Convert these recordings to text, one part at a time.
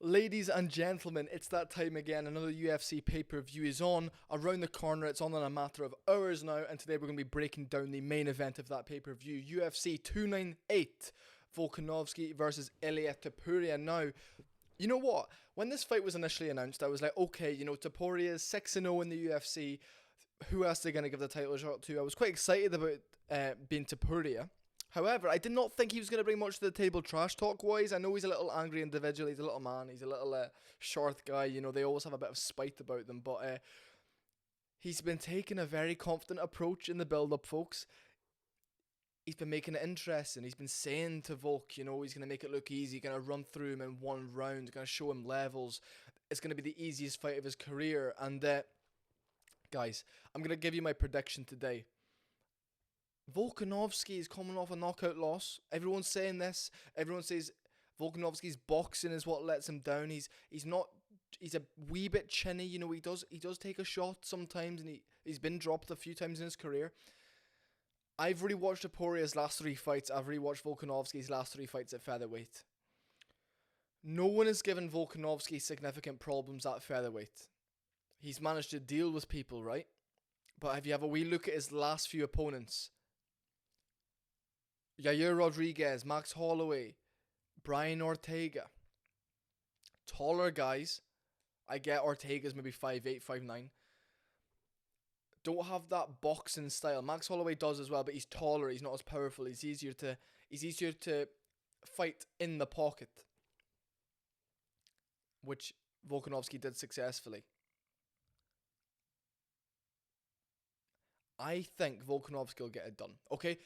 Ladies and gentlemen, it's that time again. Another UFC pay-per-view is on. Around the corner, it's on in a matter of hours now. And today we're going to be breaking down the main event of that pay-per-view. UFC 298, Volkanovski versus Ilia Topuria. Now, you know what? When this fight was initially announced, I was like, okay, Topuria is 6-0 in the UFC. Who else are they going to give the title shot to? I was quite excited about being Topuria. However, I did not think he was going to bring much to the table trash talk-wise. I know he's a little angry individual. He's a little man. He's a little short guy. They always have a bit of spite about them. But he's been taking a very confident approach in the build-up, folks. He's been making it interesting. He's been saying to Volk, he's going to make it look easy. Going to run through him in one round. Going to show him levels. It's going to be the easiest fight of his career. And, guys, I'm going to give you my prediction today. Volkanovski is coming off a knockout loss. Everyone's saying this. Everyone says Volkanovski's boxing is what lets him down. He's a wee bit chinny. He does take a shot sometimes, and he's been dropped a few times in his career. I've rewatched Topuria's last 3 fights. I've rewatched Volkanovski's last 3 fights at featherweight. No one has given Volkanovski significant problems at featherweight. He's managed to deal with people, right? But if you have a wee look at his last few opponents, Yair Rodriguez, Max Holloway, Brian Ortega. Taller guys. I get Ortega's maybe 5'8", 5'9". Don't have that boxing style. Max Holloway does as well, but he's taller. He's not as powerful. He's easier to fight in the pocket, which Volkanovski did successfully. I think Volkanovski will get it done. Okay.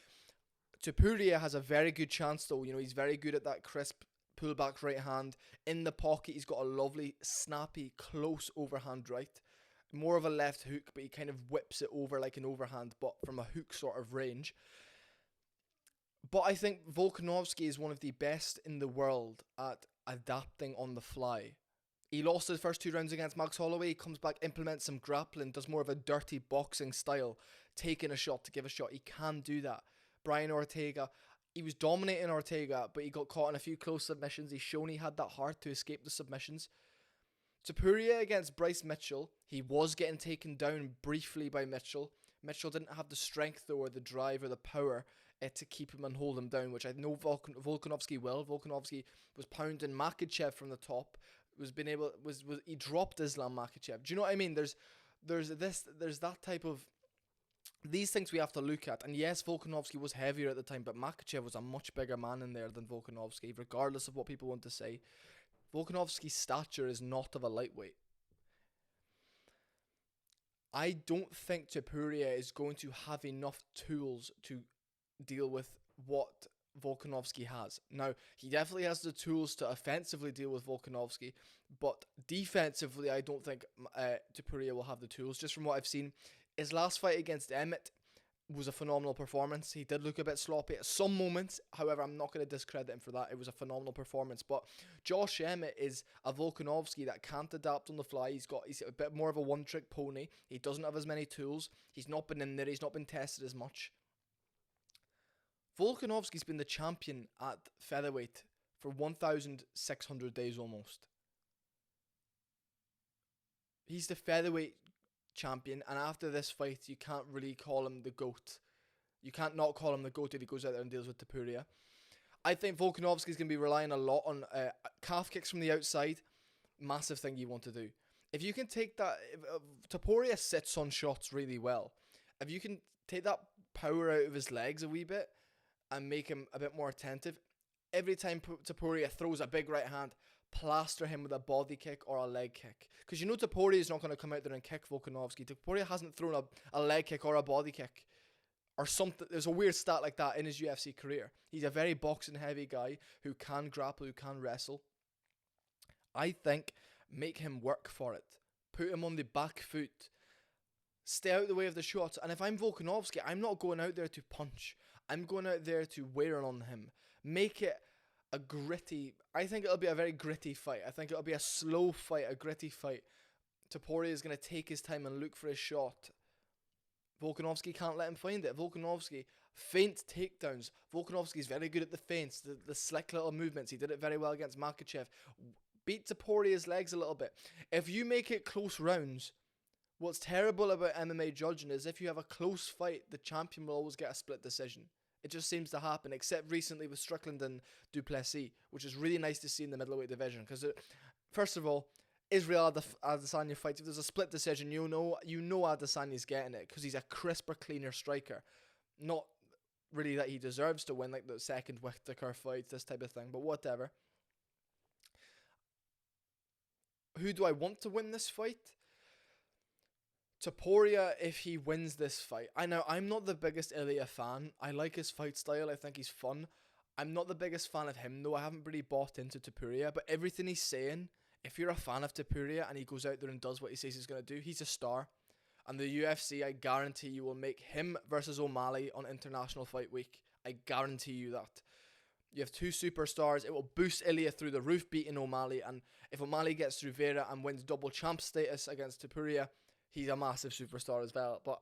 Topuria has a very good chance though. He's very good at that crisp pullback right hand. In the pocket, he's got a lovely, snappy, close overhand right. More of a left hook, but he kind of whips it over like an overhand, but from a hook sort of range. But I think Volkanovski is one of the best in the world at adapting on the fly. He lost his first 2 rounds against Max Holloway. He comes back, implements some grappling, does more of a dirty boxing style, taking a shot to give a shot. He can do that. Brian Ortega, he was dominating Ortega, but he got caught in a few close submissions. He's shown he had that heart to escape the submissions. Topuria against Bryce Mitchell, he was getting taken down briefly by Mitchell. Mitchell didn't have the strength though, or the drive or the power to keep him and hold him down, which I know Volkanovski will. Volkanovski was pounding Makhachev from the top. He dropped Islam Makhachev. Do you know what I mean? There's that type of. These things we have to look at. And yes, Volkanovski was heavier at the time, but Makhachev was a much bigger man in there than Volkanovski, regardless of what people want to say. Volkanovski's stature is not of a lightweight. I don't think Topuria is going to have enough tools to deal with what Volkanovski has. Now, he definitely has the tools to offensively deal with Volkanovski, but defensively, I don't think Topuria will have the tools. Just from what I've seen, his last fight against Emmett was a phenomenal performance. He did look a bit sloppy at some moments. However, I'm not going to discredit him for that. It was a phenomenal performance. But Josh Emmett is a Volkanovski that can't adapt on the fly. He's a bit more of a one-trick pony. He doesn't have as many tools. He's not been in there. He's not been tested as much. Volkanovski's been the champion at featherweight for 1,600 days almost. He's the featherweight champion, and after this fight, you can't really call him the GOAT. You can't not call him the GOAT if he goes out there and deals with Topuria. I think Volkanovski's going to be relying a lot on calf kicks from the outside. Massive thing you want to do. If you can take that, Topuria sits on shots really well. If you can take that power out of his legs a wee bit and make him a bit more attentive, every time Topuria throws a big right hand, plaster him with a body kick or a leg kick. Because Topuria is not going to come out there and kick Volkanovski. Topuria hasn't thrown a leg kick or a body kick or something. There's a weird stat like that in his UFC career. He's a very boxing heavy guy who can grapple, who can wrestle. I think make him work for it. Put him on the back foot. Stay out of the way of the shots. And if I'm Volkanovski, I'm not going out there to punch. I'm going out there to wear on him. Make it a gritty. I think it'll be a very gritty fight. I think it'll be a slow fight, a gritty fight. Topuria is going to take his time and look for his shot. Volkanovski can't let him find it. Volkanovski, feint takedowns. Volkanovski is very good at the feints, the slick little movements. He did it very well against Makhachev. beat Topuria's legs a little bit. If you make it close rounds, what's terrible about MMA judging is if you have a close fight, the champion will always get a split decision. It just seems to happen, except recently with Strickland and Duplessis, which is really nice to see in the middleweight division. Because, first of all, Israel Adesanya fights, if there's a split decision, you know Adesanya's getting it, because he's a crisper, cleaner striker. Not really that he deserves to win, like the second Whittaker fight, this type of thing, but whatever. Who do I want to win this fight? Topuria, if he wins this fight. I know I'm not the biggest Ilia fan. I like his fight style. I think he's fun. I'm not the biggest fan of him, though. I haven't really bought into Topuria, but everything he's saying, if you're a fan of Topuria and he goes out there and does what he says he's going to do, he's a star. And the UFC, I guarantee you, will make him versus O'Malley on International Fight Week. I guarantee you that. You have two superstars. It will boost Ilia through the roof, beating O'Malley. And if O'Malley gets through Vera and wins double champ status against Topuria, he's a massive superstar as well. But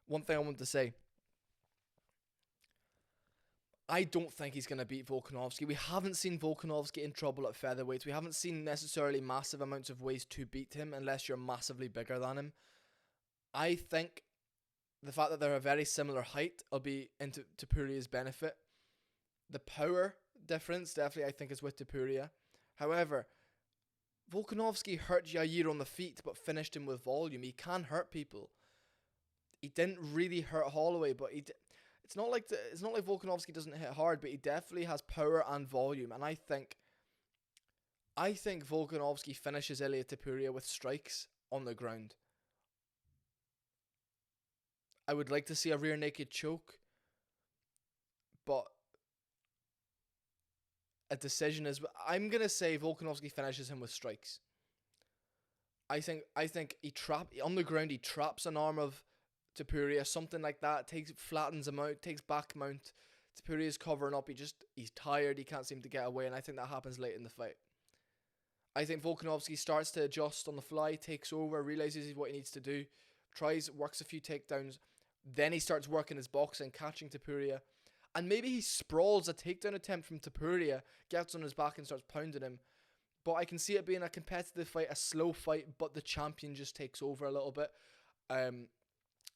one thing I want to say, I don't think he's going to beat Volkanovski. We haven't seen Volkanovski in trouble at featherweight. We haven't seen necessarily massive amounts of ways to beat him unless you're massively bigger than him. I think the fact that they're a very similar height will be into Topuria's benefit. The power difference definitely I think is with Topuria. However, Volkanovski hurt Yair on the feet but finished him with volume. He can hurt people. He didn't really hurt Holloway, but it's not like Volkanovski doesn't hit hard, but he definitely has power and volume. And I think Volkanovski finishes Ilia Topuria with strikes on the ground. I would like to see a rear naked choke, but a decision is. I'm gonna say Volkanovski finishes him with strikes. I think he on the ground. He traps an arm of Topuria, something like that. Flattens him out, takes back mount. Topuria's covering up. He's tired. He can't seem to get away, and I think that happens late in the fight. I think Volkanovski starts to adjust on the fly, takes over, realizes what he needs to do, works a few takedowns. Then he starts working his boxing, catching Topuria. And maybe he sprawls a takedown attempt from Topuria, gets on his back and starts pounding him. But I can see it being a competitive fight, a slow fight, but the champion just takes over a little bit.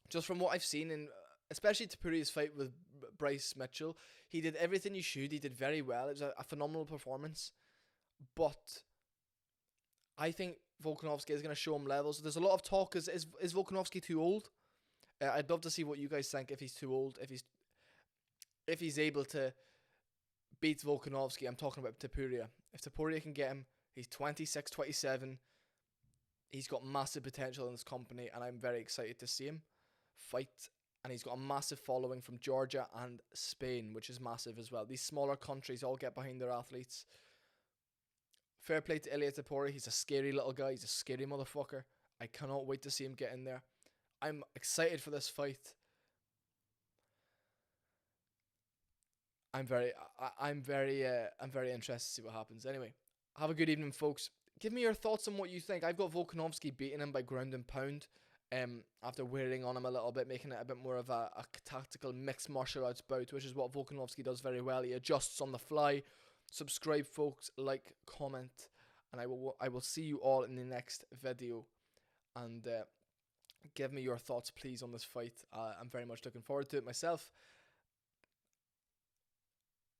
Just from what I've seen, especially Topuria's fight with Bryce Mitchell, he did everything he should. He did very well. It was a phenomenal performance. But I think Volkanovski is going to show him levels. There's a lot of talk. Is Volkanovski too old? I'd love to see what you guys think. If he's too old, if he's able to beat Volkanovski, I'm talking about Topuria. If Topuria can get him, he's 26, 27. He's got massive potential in this company, and I'm very excited to see him fight. And he's got a massive following from Georgia and Spain, which is massive as well. These smaller countries all get behind their athletes. Fair play to Ilia Topuria. He's a scary little guy. He's a scary motherfucker. I cannot wait to see him get in there. I'm excited for this fight. I'm very interested to see what happens. Anyway, have a good evening, folks. Give me your thoughts on what you think. I've got Volkanovski beating him by ground and pound. After wearing on him a little bit, making it a bit more of a tactical mixed martial arts bout, which is what Volkanovski does very well. He adjusts on the fly. Subscribe, folks. Like, comment, and I will see you all in the next video. And give me your thoughts, please, on this fight. I'm very much looking forward to it myself.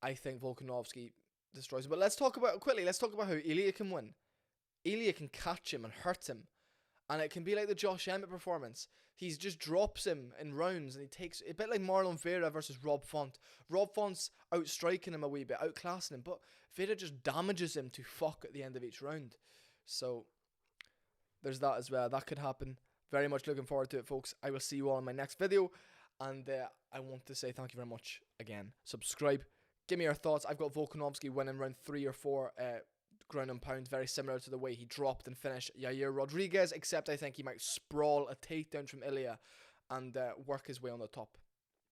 I think Volkanovski destroys him. But let's talk about how Ilia can win. Ilia can catch him and hurt him. And it can be like the Josh Emmett performance. He just drops him in rounds, and he takes a bit like Marlon Vera versus Rob Font. Rob Font's outstriking him a wee bit, outclassing him, but Vera just damages him to fuck at the end of each round. So there's that as well. That could happen. Very much looking forward to it, folks. I will see you all in my next video, and I want to say thank you very much again. Subscribe. Give me your thoughts. I've got Volkanovski winning round 3 or 4 ground and pound, very similar to the way he dropped and finished Yair Rodriguez, except I think he might sprawl a takedown from Ilia and work his way on the top.